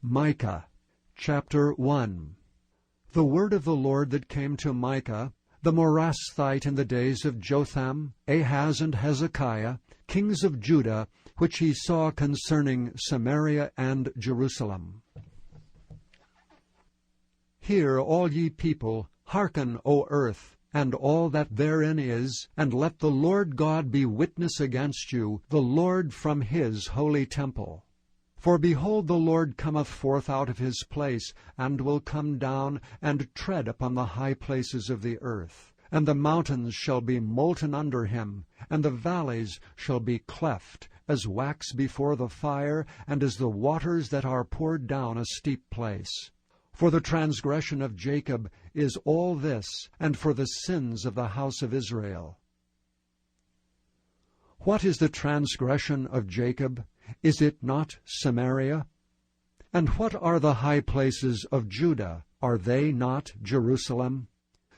Micah chapter 1. The word of the Lord that came to Micah, the Morasthite, in the days of Jotham, Ahaz, and Hezekiah, kings of Judah, which he saw concerning Samaria and Jerusalem. Hear, all ye people, hearken, O earth, and all that therein is, and let the Lord God be witness against you, the Lord from his holy temple. For behold, the Lord cometh forth out of his place, and will come down, and tread upon the high places of the earth. And the mountains shall be molten under him, and the valleys shall be cleft, as wax before the fire, and as the waters that are poured down a steep place. For the transgression of Jacob is all this, and for the sins of the house of Israel. What is the transgression of Jacob? Is it not Samaria? And what are the high places of Judah? Are they not Jerusalem?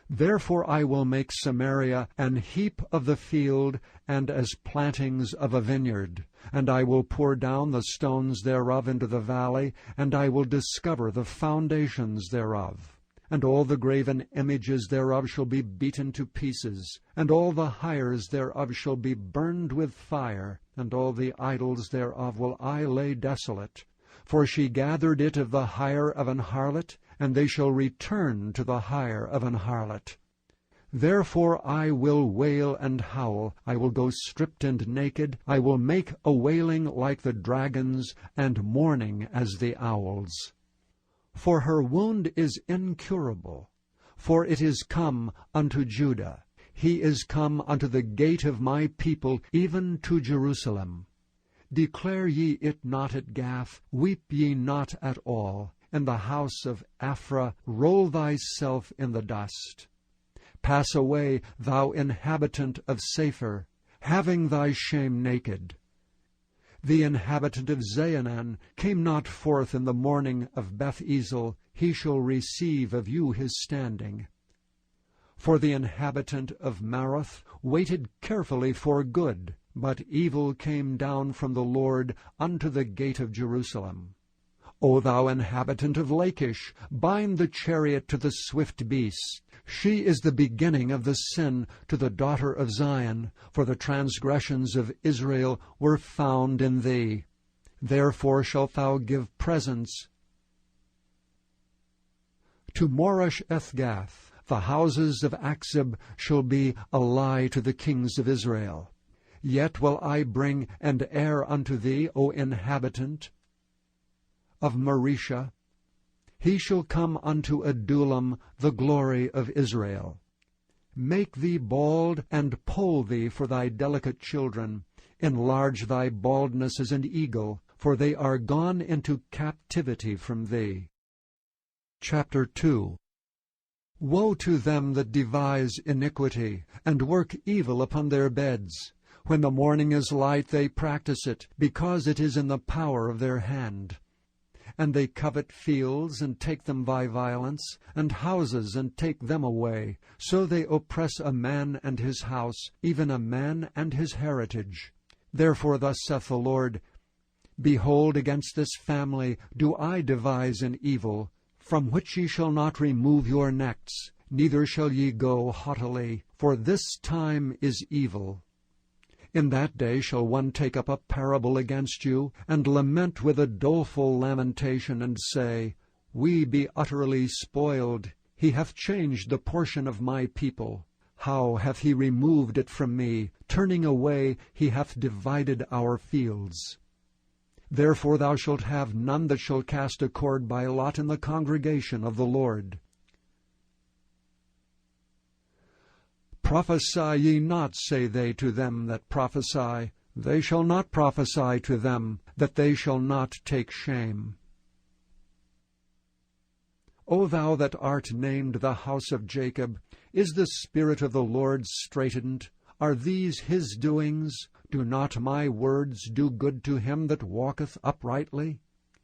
Therefore I will make Samaria an heap of the field, and as plantings of a vineyard. And I will pour down the stones thereof into the valley, and I will discover the foundations thereof. And all the graven images thereof shall be beaten to pieces, and all the hires thereof shall be burned with fire, and all the idols thereof will I lay desolate. For she gathered it of the hire of an harlot, and they shall return to the hire of an harlot. Therefore I will wail and howl, I will go stripped and naked, I will make a wailing like the dragons, and mourning as the owls. For her wound is incurable, for it is come unto Judah. He is come unto the gate of my people, even to Jerusalem. Declare ye it not at Gath, weep ye not at all. In the house of Aphrah roll thyself in the dust. Pass away, thou inhabitant of Sapher, having thy shame naked. The inhabitant of Zaanan came not forth in the morning of Beth-ezel, he shall receive of you his standing. For the inhabitant of Maroth waited carefully for good, but evil came down from the Lord unto the gate of Jerusalem. O thou inhabitant of Lachish, bind the chariot to the swift beast. She is the beginning of the sin to the daughter of Zion, for the transgressions of Israel were found in thee. Therefore shalt thou give presents to Morosh-ethgath. The houses of Achzib shall be a lie to the kings of Israel. Yet will I bring an heir unto thee, O inhabitant of Marisha. He shall come unto Adullam, the glory of Israel. Make thee bald, and poll thee for thy delicate children. Enlarge thy baldness as an eagle, for they are gone into captivity from thee. Chapter 2. Woe to them that devise iniquity, and work evil upon their beds. When the morning is light they practice it, because it is in the power of their hand. And they covet fields, and take them by violence, and houses, and take them away. So they oppress a man and his house, even a man and his heritage. Therefore thus saith the Lord, Behold, against this family do I devise an evil, from which ye shall not remove your necks, neither shall ye go haughtily, for this time is evil. In that day shall one take up a parable against you, and lament with a doleful lamentation, and say, We be utterly spoiled. He hath changed the portion of my people. How hath he removed it from me? Turning away, he hath divided our fields. Therefore thou shalt have none that shall cast a cord by lot in the congregation of the Lord. Prophesy ye not, say they to them that prophesy. They shall not prophesy to them, that they shall not take shame. O thou that art named the house of Jacob, is the Spirit of the Lord straitened? Are these his doings? Do not my words do good to him that walketh uprightly?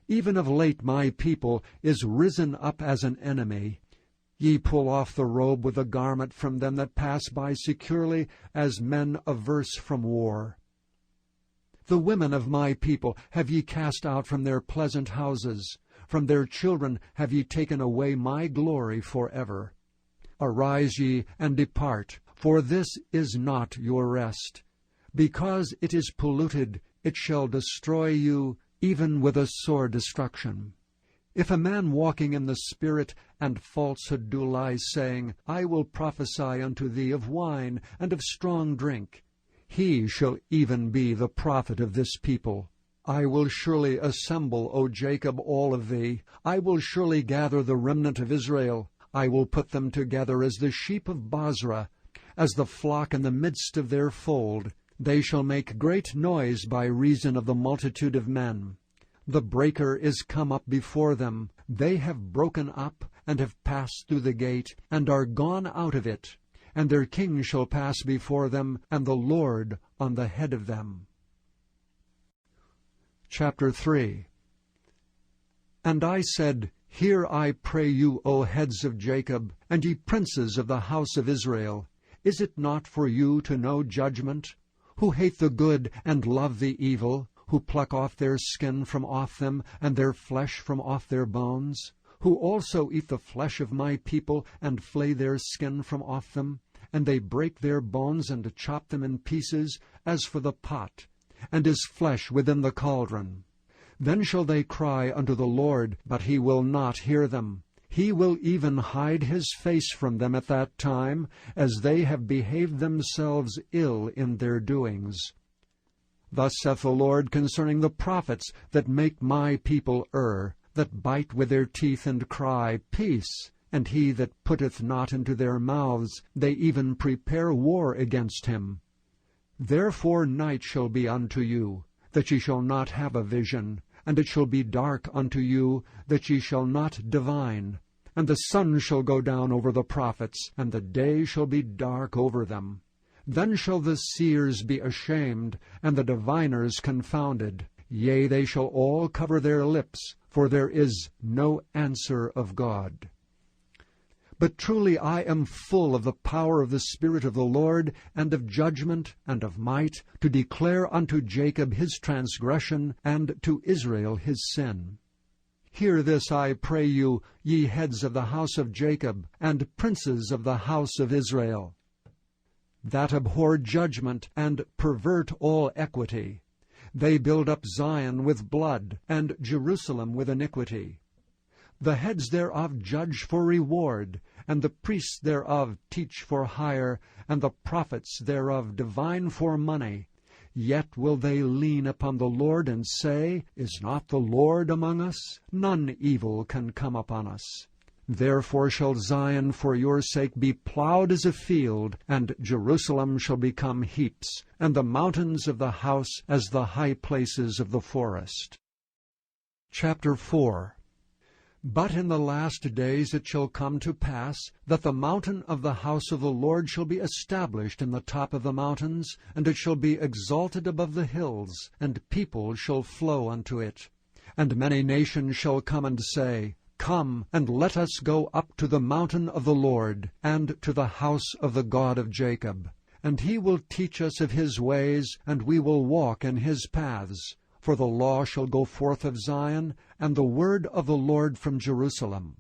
Even of late my people is risen up as an enemy. Ye pull off the robe with a garment from them that pass by securely, as men averse from war. The women of my people have ye cast out from their pleasant houses. From their children have ye taken away my glory forever. Arise ye, and depart, for this is not your rest. Because it is polluted, it shall destroy you, even with a sore destruction. If a man walking in the Spirit and falsehood do lie, saying, I will prophesy unto thee of wine and of strong drink, he shall even be the prophet of this people. I will surely assemble, O Jacob, all of thee. I will surely gather the remnant of Israel. I will put them together as the sheep of Bozrah, as the flock in the midst of their fold. They shall make great noise by reason of the multitude of men. The breaker is come up before them. They have broken up, and have passed through the gate, and are gone out of it. And their king shall pass before them, and the Lord on the head of them. Chapter 3. And I said, Hear, I pray you, O heads of Jacob, and ye princes of the house of Israel. Is it not for you to know judgment? Who hate the good and love the evil, who pluck off their skin from off them, and their flesh from off their bones, who also eat the flesh of my people, and flay their skin from off them, and they break their bones, and chop them in pieces, as for the pot, and his flesh within the cauldron. Then shall they cry unto the Lord, but he will not hear them. He will even hide his face from them at that time, as they have behaved themselves ill in their doings. Thus saith the Lord concerning the prophets that make my people err, that bite with their teeth and cry, Peace! And he that putteth not into their mouths, they even prepare war against him. Therefore night shall be unto you, that ye shall not have a vision, and it shall be dark unto you, that ye shall not divine. And the sun shall go down over the prophets, and the day shall be dark over them. Then shall the seers be ashamed, and the diviners confounded. Yea, they shall all cover their lips, for there is no answer of God. But truly I am full of the power of the Spirit of the Lord, and of judgment, and of might, to declare unto Jacob his transgression, and to Israel his sin. Hear this, I pray you, ye heads of the house of Jacob, and princes of the house of Israel, that abhor judgment, and pervert all equity. They build up Zion with blood, and Jerusalem with iniquity. The heads thereof judge for reward, and the priests thereof teach for hire, and the prophets thereof divine for money. Yet will they lean upon the Lord, and say, Is not the Lord among us? None evil can come upon us. Therefore shall Zion for your sake be plowed as a field, and Jerusalem shall become heaps, and the mountains of the house as the high places of the forest. Chapter 4. But in the last days it shall come to pass, that the mountain of the house of the Lord shall be established in the top of the mountains, and it shall be exalted above the hills, and people shall flow unto it. And many nations shall come and say, Come, and let us go up to the mountain of the Lord, and to the house of the God of Jacob. And he will teach us of his ways, and we will walk in his paths. For the law shall go forth of Zion, and the word of the Lord from Jerusalem.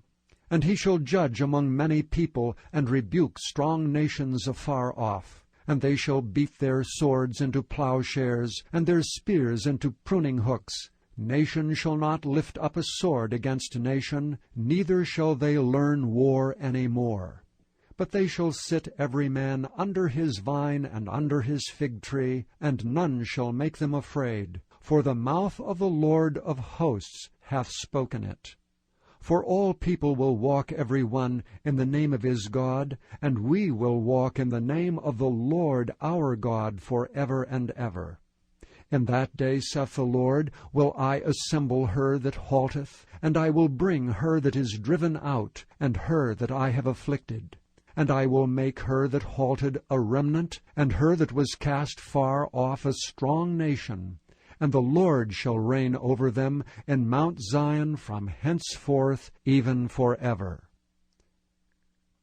And he shall judge among many people, and rebuke strong nations afar off. And they shall beat their swords into plowshares, and their spears into pruning hooks. Nation shall not lift up a sword against nation, neither shall they learn war any more. But they shall sit every man under his vine and under his fig tree, and none shall make them afraid. For the mouth of the Lord of hosts hath spoken it. For all people will walk every one in the name of his God, and we will walk in the name of the Lord our God for ever and ever. In that day, saith the Lord, will I assemble her that halteth, and I will bring her that is driven out, and her that I have afflicted. And I will make her that halted a remnant, and her that was cast far off a strong nation. And the Lord shall reign over them in Mount Zion from henceforth even forever.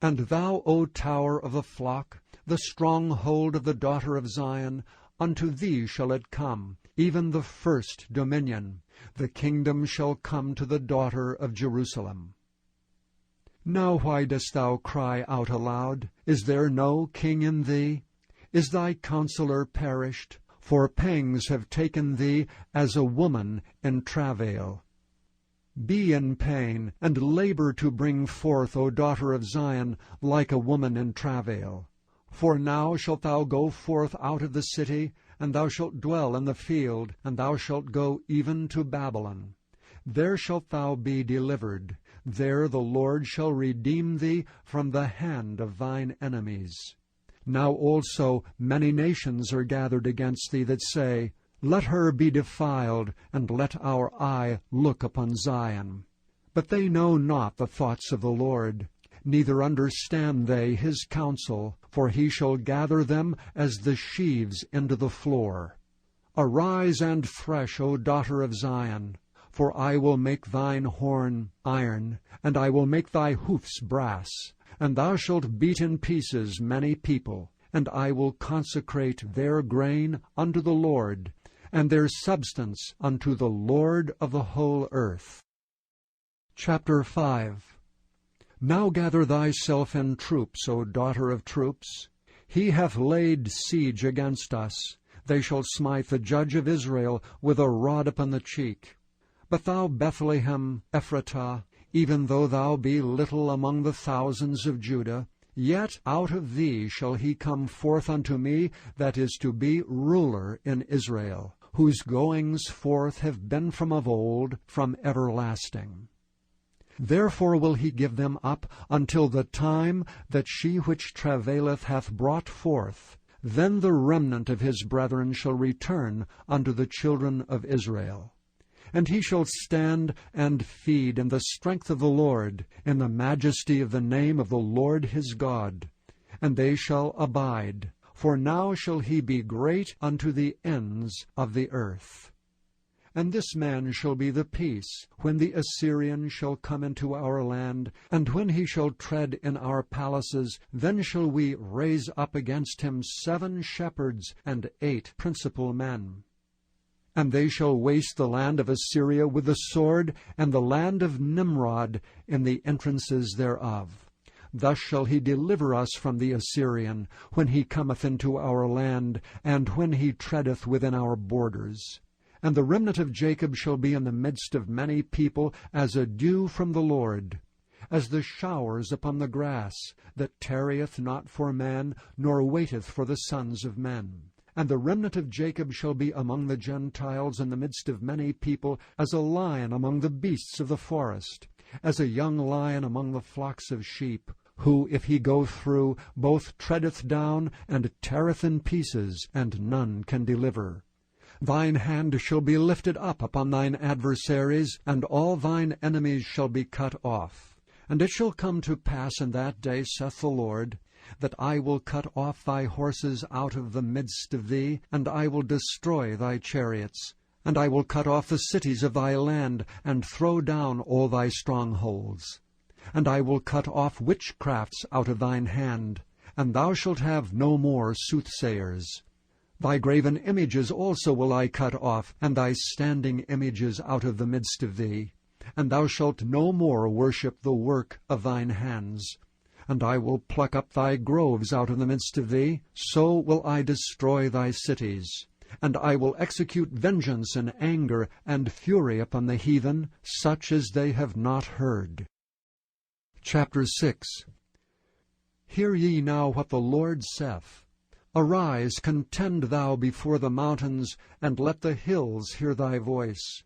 And thou, O tower of the flock, the stronghold of the daughter of Zion, unto thee shall it come, even the first dominion. The kingdom shall come to the daughter of Jerusalem. Now why dost thou cry out aloud? Is there no king in thee? Is thy counselor perished? For pangs have taken thee as a woman in travail. Be in pain, and labor to bring forth, O daughter of Zion, like a woman in travail. For now shalt thou go forth out of the city, and thou shalt dwell in the field, and thou shalt go even to Babylon. There shalt thou be delivered. There the Lord shall redeem thee from the hand of thine enemies. Now also many nations are gathered against thee that say, Let her be defiled, and let our eye look upon Zion. But they know not the thoughts of the Lord, neither understand they his counsel, for he shall gather them as the sheaves into the floor. Arise and thresh, O daughter of Zion, for I will make thine horn iron, and I will make thy hoofs brass, and thou shalt beat in pieces many people, and I will consecrate their grain unto the Lord, and their substance unto the Lord of the whole earth. Chapter 5. Now gather thyself in troops, O daughter of troops. He hath laid siege against us. They shall smite the judge of Israel with a rod upon the cheek. But thou, Bethlehem Ephratah, even though thou be little among the thousands of Judah, yet out of thee shall he come forth unto me that is to be ruler in Israel, whose goings forth have been from of old, from everlasting. Therefore will he give them up until the time that she which travaileth hath brought forth. Then the remnant of his brethren shall return unto the children of Israel. And he shall stand and feed in the strength of the Lord, in the majesty of the name of the Lord his God. And they shall abide, for now shall he be great unto the ends of the earth. And this man shall be the peace, when the Assyrian shall come into our land, and when he shall tread in our palaces, then shall we raise up against him 7 shepherds and 8 principal men. And they shall waste the land of Assyria with the sword, and the land of Nimrod in the entrances thereof. Thus shall he deliver us from the Assyrian, when he cometh into our land, and when he treadeth within our borders. And the remnant of Jacob shall be in the midst of many people, as a dew from the Lord, as the showers upon the grass, that tarrieth not for man, nor waiteth for the sons of men. And the remnant of Jacob shall be among the Gentiles in the midst of many people, as a lion among the beasts of the forest, as a young lion among the flocks of sheep, who, if he go through, both treadeth down and teareth in pieces, and none can deliver. Thine hand shall be lifted up upon thine adversaries, and all thine enemies shall be cut off. And it shall come to pass in that day, saith the Lord, that I will cut off thy horses out of the midst of thee, and I will destroy thy chariots. And I will cut off the cities of thy land, and throw down all thy strongholds. And I will cut off witchcrafts out of thine hand, and thou shalt have no more soothsayers. Thy graven images also will I cut off, and thy standing images out of the midst of thee. And thou shalt no more worship the work of thine hands. And I will pluck up thy groves out of the midst of thee, so will I destroy thy cities. And I will execute vengeance and anger and fury upon the heathen, such as they have not heard. Chapter 6. Hear ye now what the Lord saith. Arise, contend thou before the mountains, and let the hills hear thy voice.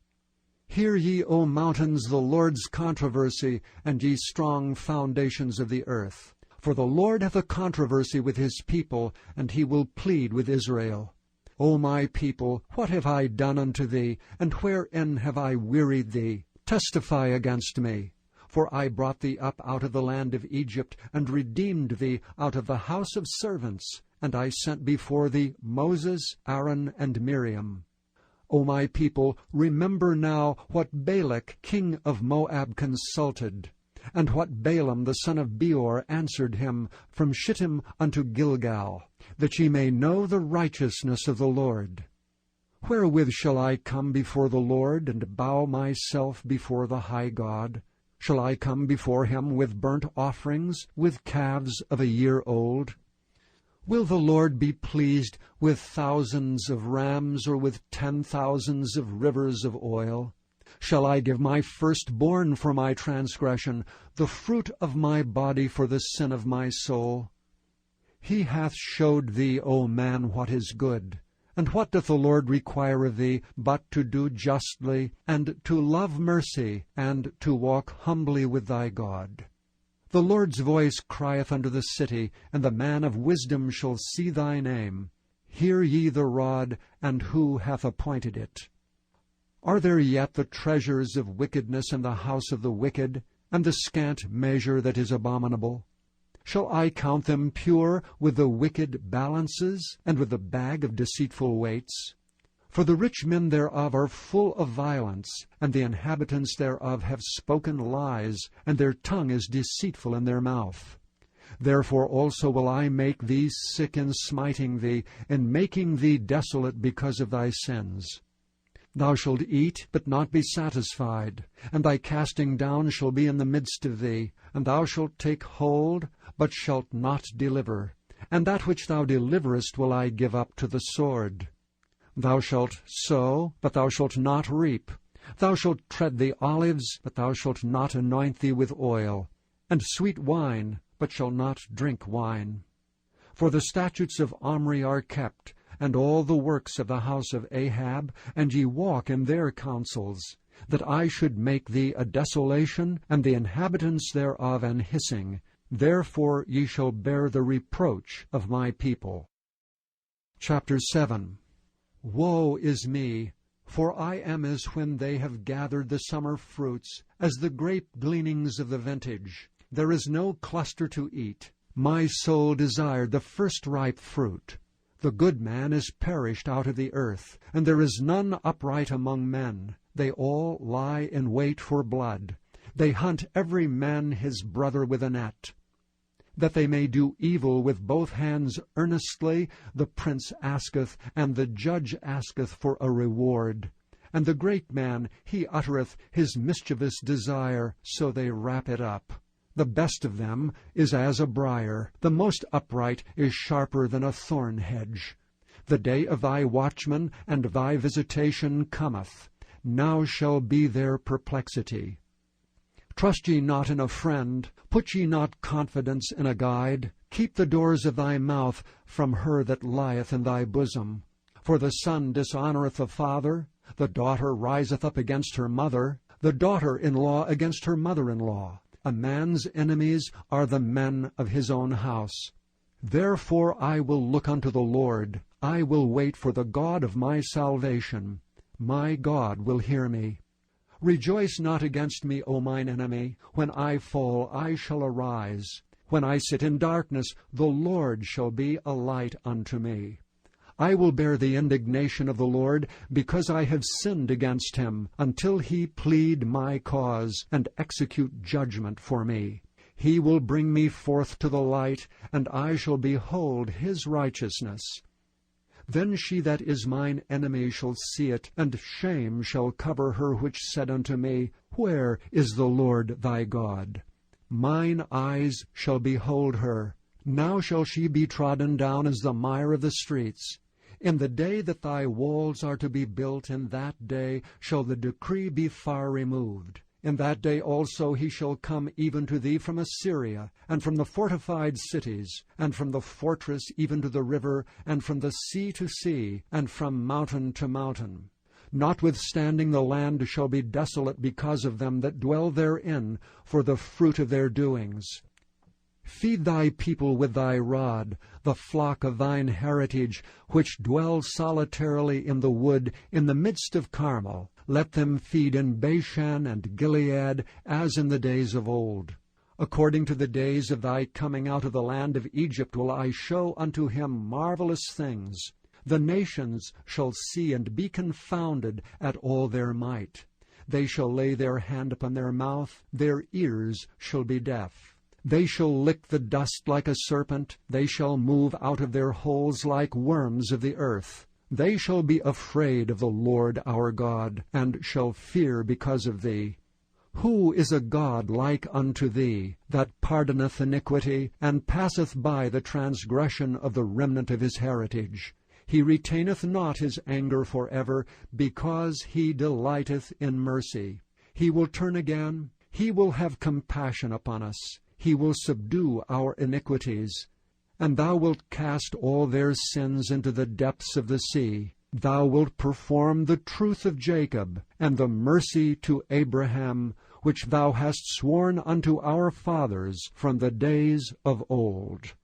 Hear ye, O mountains, the Lord's controversy, and ye strong foundations of the earth. For the Lord hath a controversy with his people, and he will plead with Israel. O my people, what have I done unto thee, and wherein have I wearied thee? Testify against me. For I brought thee up out of the land of Egypt, and redeemed thee out of the house of servants. And I sent before thee Moses, Aaron, and Miriam. O my people, remember now what Balak king of Moab consulted, and what Balaam the son of Beor answered him from Shittim unto Gilgal, that ye may know the righteousness of the Lord. Wherewith shall I come before the Lord, and bow myself before the high God? Shall I come before him with burnt offerings, with calves of a year old? Will the Lord be pleased with thousands of rams, or with 10,000s of rivers of oil? Shall I give my firstborn for my transgression, the fruit of my body for the sin of my soul? He hath showed thee, O man, what is good. And what doth the Lord require of thee, but to do justly, and to love mercy, and to walk humbly with thy God? The Lord's voice crieth unto the city, and the man of wisdom shall see thy name. Hear ye the rod, and who hath appointed it? Are there yet the treasures of wickedness in the house of the wicked, and the scant measure that is abominable? Shall I count them pure with the wicked balances, and with the bag of deceitful weights? For the rich men thereof are full of violence, and the inhabitants thereof have spoken lies, and their tongue is deceitful in their mouth. Therefore also will I make thee sick in smiting thee, in making thee desolate because of thy sins. Thou shalt eat, but not be satisfied, and thy casting down shall be in the midst of thee, and thou shalt take hold, but shalt not deliver. And that which thou deliverest will I give up to the sword. Thou shalt sow, but thou shalt not reap. Thou shalt tread the olives, but thou shalt not anoint thee with oil, and sweet wine, but shalt not drink wine. For the statutes of Omri are kept, and all the works of the house of Ahab, and ye walk in their counsels, that I should make thee a desolation, and the inhabitants thereof an hissing. Therefore ye shall bear the reproach of my people. Chapter 7. Woe is me! For I am as when they have gathered the summer fruits, as the grape gleanings of the vintage. There is no cluster to eat. My soul desired the first ripe fruit. The good man is perished out of the earth, and there is none upright among men. They all lie in wait for blood. They hunt every man his brother with a net. That they may do evil with both hands earnestly, the prince asketh, and the judge asketh for a reward. And the great man, he uttereth his mischievous desire, so they wrap it up. The best of them is as a briar, the most upright is sharper than a thorn hedge. The day of thy watchman and thy visitation cometh. Now shall be their perplexity. Trust ye not in a friend, put ye not confidence in a guide. Keep the doors of thy mouth from her that lieth in thy bosom. For the son dishonoureth the father, the daughter riseth up against her mother, the daughter-in-law against her mother-in-law. A man's enemies are the men of his own house. Therefore I will look unto the Lord. I will wait for the God of my salvation. My God will hear me. Rejoice not against me, O mine enemy. When I fall, I shall arise. When I sit in darkness, the Lord shall be a light unto me. I will bear the indignation of the Lord, because I have sinned against him, until he plead my cause, and execute judgment for me. He will bring me forth to the light, and I shall behold his righteousness. Then she that is mine enemy shall see it, and shame shall cover her which said unto me, Where is the Lord thy God? Mine eyes shall behold her. Now shall she be trodden down as the mire of the streets. In the day that thy walls are to be built, in that day shall the decree be far removed. In that day also he shall come even to thee from Assyria, and from the fortified cities, and from the fortress even to the river, and from the sea to sea, and from mountain to mountain. Notwithstanding the land shall be desolate because of them that dwell therein, for the fruit of their doings. Feed thy people with thy rod, the flock of thine heritage, which dwell solitarily in the wood, in the midst of Carmel. Let them feed in Bashan and Gilead, as in the days of old. According to the days of thy coming out of the land of Egypt will I show unto him marvelous things. The nations shall see and be confounded at all their might. They shall lay their hand upon their mouth, their ears shall be deaf. They shall lick the dust like a serpent, they shall move out of their holes like worms of the earth. They shall be afraid of the Lord our God, and shall fear because of thee. Who is a God like unto thee, that pardoneth iniquity, and passeth by the transgression of the remnant of his heritage? He retaineth not his anger forever, because he delighteth in mercy. He will turn again, he will have compassion upon us. He will subdue our iniquities. And thou wilt cast all their sins into the depths of the sea. Thou wilt perform the truth of Jacob, and the mercy to Abraham, which thou hast sworn unto our fathers from the days of old.